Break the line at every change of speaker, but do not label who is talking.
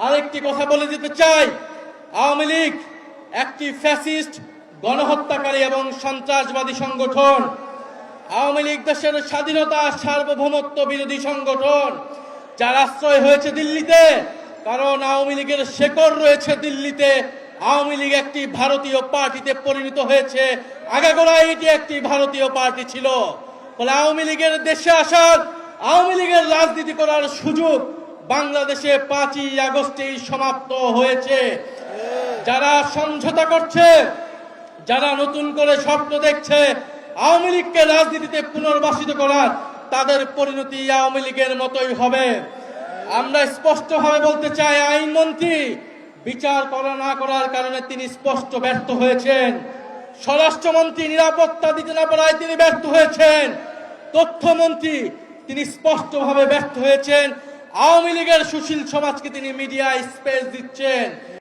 আরেকটি কথা বলে দিতে চাই, আওয়ামী লীগ একটি ফ্যাসিস্ট, গণহত্যাকারী এবং সন্ত্রাসবাদী সংগঠন। আওয়ামী লীগ দেশের স্বাধীনতা সার্বভৌমত্ব বিরোধী সংগঠন, যার আশ্রয় হয়েছে দিল্লিতে, কারণ আওয়ামী লীগের শেকড় রয়েছে দিল্লিতে। আওয়ামী লীগ একটি ভারতীয় পার্টিতে পরিণত হয়েছে, আগাগোড়াই এটি একটি ভারতীয় পার্টি ছিল। ফলে আওয়ামী লীগের দেশে আসার, আওয়ামী লীগের রাজনীতি করার সুযোগ বাংলাদেশে 5ই আগস্টেই সমাপ্ত হয়েছে। যারা সমঝোতা করছে, যারা নতুন করে স্বপ্ন দেখছে আওয়ামী লীগকে রাজনীতিতে পুনর্বাসিত করার, তাদের পরিণতি আওয়ামী লীগের মতোই হবে। আমরা স্পষ্টভাবে বলতে চাই, আইনমন্ত্রী বিচার করা না করার কারণে তিনি স্পষ্ট ব্যর্থ হয়েছেন। স্বরাষ্ট্রমন্ত্রী নিরাপত্তা দিতে না পারায় তিনি ব্যর্থ হয়েছেন। তথ্যমন্ত্রী তিনি স্পষ্টভাবে ব্যর্থ হয়েছেন। আওয়ামী লীগের সুশীল সমাজকে তিনি মিডিয়ায় স্পেস দিচ্ছেন।